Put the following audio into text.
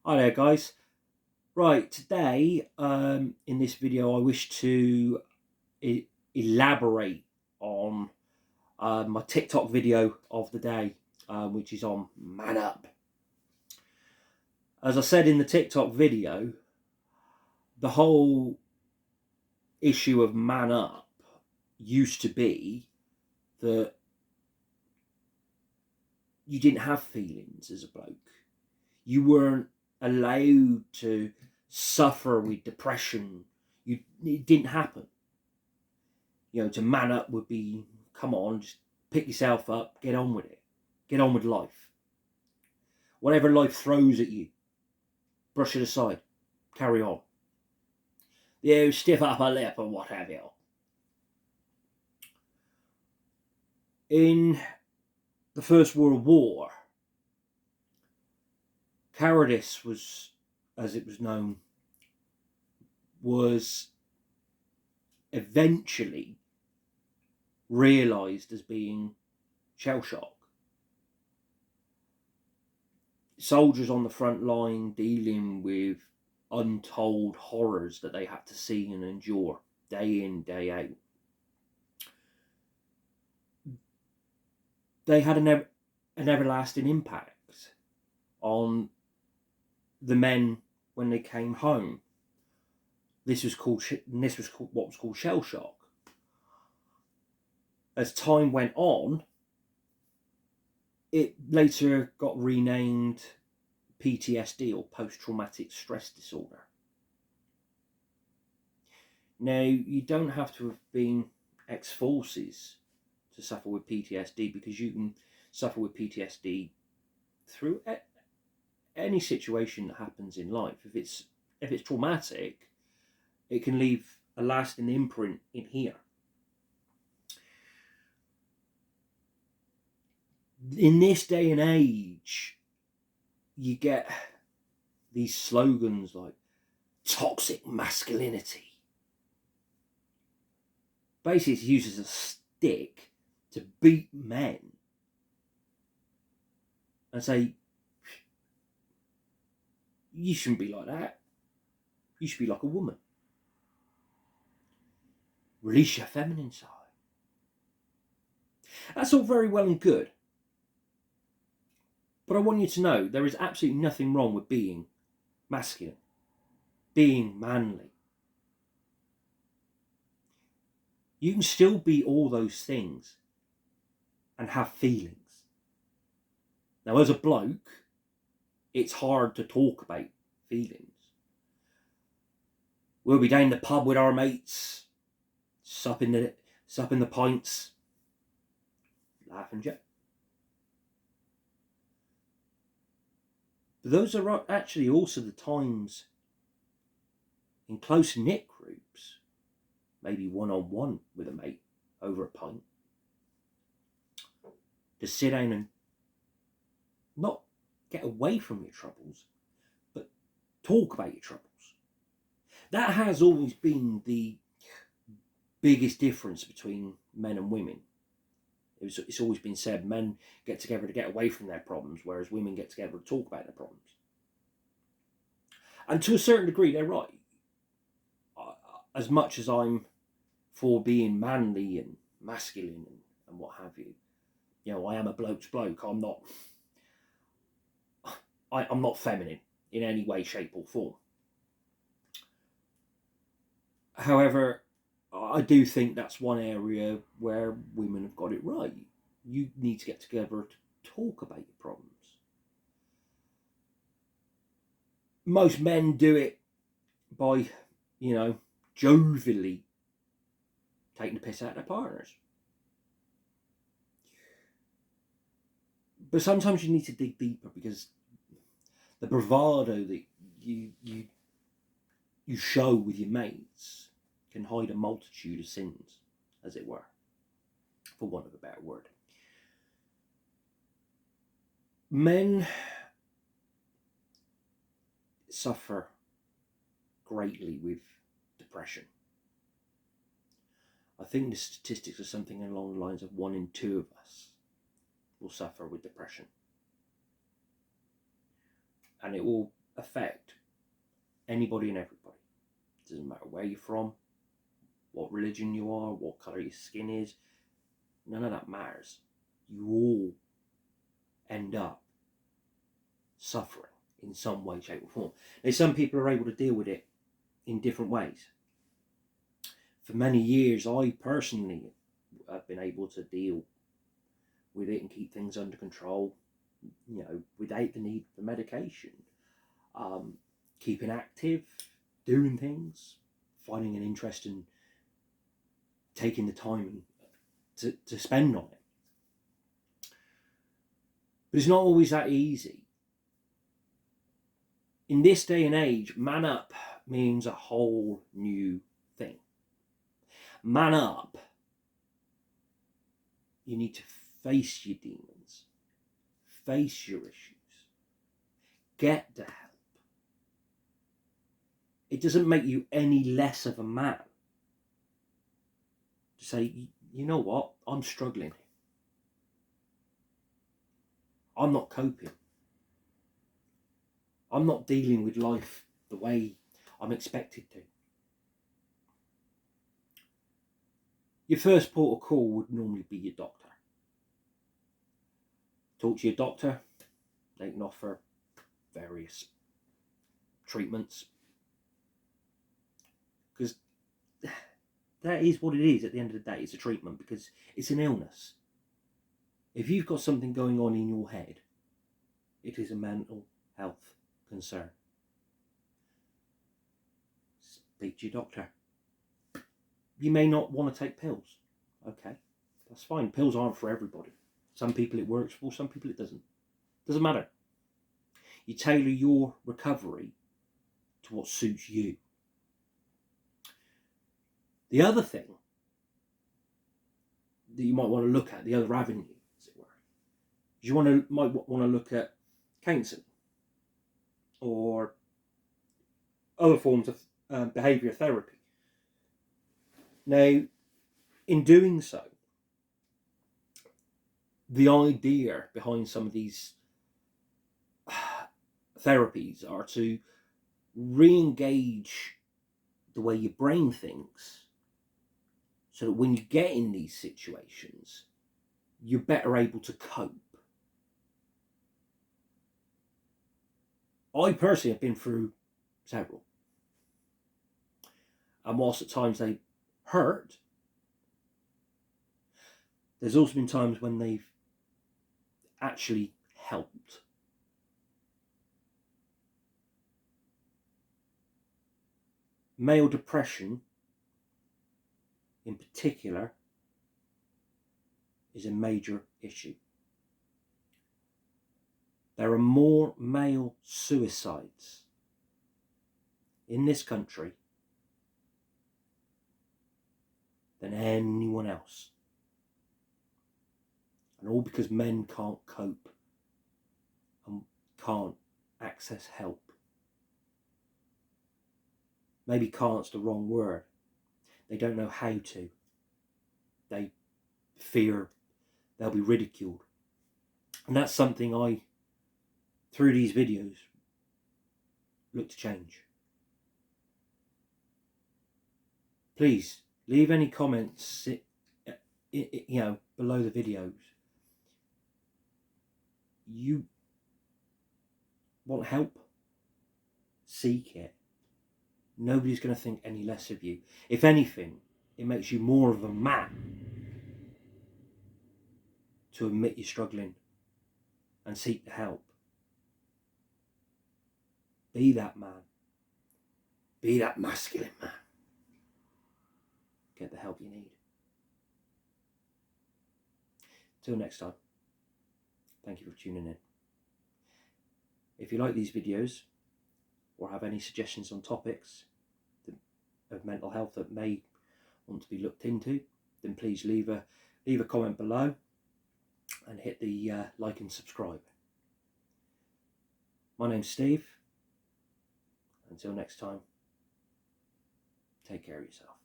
Hi there, guys. Right, today in this video, I wish to elaborate on my TikTok video of the day, which is on Man Up. As I said in the TikTok video, the whole issue of Man Up used to be that you didn't have feelings as a bloke. You weren't allowed to suffer with depression. It didn't happen. To man up would be, come on, just pick yourself up, get on with it. Get on with life. Whatever life throws at you, brush it aside. Carry on. Stiff upper lip and what have you. In the First World War, cowardice was, as it was known, was eventually realised as being shell shock. Soldiers on the front line dealing with untold horrors that they had to see and endure day in, day out. They had an everlasting impact on the men when they came home. This was what was called shell shock. As time went on, it later got renamed PTSD, or post-traumatic stress disorder. Now, you don't have to have been ex-forces to suffer with PTSD, because you can suffer with PTSD through any situation that happens in life. If it's traumatic, it can leave a lasting imprint in here. In this day and age, you get these slogans like toxic masculinity. Basically, it's used as a stick to beat men and say, you shouldn't be like that. You should be like a woman. Release your feminine side. That's all very well and good. But I want you to know there is absolutely nothing wrong with being masculine, being manly. You can still be all those things and have feelings. Now, as a bloke, it's hard to talk about feelings. We'll be down the pub with our mates, supping the pints, laugh and joke. But those are actually also the times in close-knit groups, maybe one-on-one with a mate over a pint, to sit down and not get away from your troubles, but talk about your troubles. That has always been the biggest difference between men and women. It's always been said men get together to get away from their problems, whereas women get together to talk about their problems. And to a certain degree, they're right. As much as I'm for being manly and masculine and what have you, I am a bloke's bloke. I'm not feminine in any way, shape or form. However, I do think that's one area where women have got it right. You need to get together to talk about your problems. Most men do it by, jovially taking the piss out of their partners. But sometimes you need to dig deeper, because the bravado that you show with your mates can hide a multitude of sins, as it were, for want of a better word. Men suffer greatly with depression. I think the statistics are something along the lines of 1 in 2 of us will suffer with depression. And it will affect anybody and everybody. It doesn't matter where you're from, what religion you are, what colour your skin is. None of that matters. You all end up suffering in some way, shape or form. Now, some people are able to deal with it in different ways. For many years, I personally have been able to deal with it and keep things under control, without the need for medication. Keeping active, doing things, finding an interest in taking the time to spend on it. But it's not always that easy. In this day and age, man up means a whole new thing. Man up. You need to face your demons, face your issues, get the help. It doesn't make you any less of a man to say, you know what, I'm struggling. I'm not coping. I'm not dealing with life the way I'm expected to. Your first port of call would normally be your doctor. Talk to your doctor. They can offer various treatments. Because that is what it is at the end of the day. It's a treatment because it's an illness. If you've got something going on in your head, it is a mental health concern. Speak to your doctor. You may not want to take pills. Okay, that's fine. Pills aren't for everybody. Some people it works for, some people it doesn't. Doesn't matter. You tailor your recovery to what suits you. The other thing that you might want to look at, the other avenue, as it were, is you might want to look at counselling or other forms of behaviour therapy. Now, in doing so, the idea behind some of these therapies are to re-engage the way your brain thinks, so that when you get in these situations, you're better able to cope. I personally have been through several. And whilst at times they hurt, there's also been times when they've actually helped. Male depression, in particular, is a major issue. There are more male suicides in this country than anyone else. And all because men can't cope and can't access help. Maybe can't's the wrong word. They don't know how to. They fear they'll be ridiculed. And that's something I, through these videos, look to change. Please leave any comments below the videos. You want help? Seek it. Nobody's going to think any less of you. If anything, it makes you more of a man to admit you're struggling and seek the help. Be that man. Be that masculine man. Get the help you need. Till next time, thank you for tuning in. If you like these videos or have any suggestions on topics of mental health that may want to be looked into, then please leave a comment below and hit the like and subscribe. My name's Steve. Until next time, take care of yourself.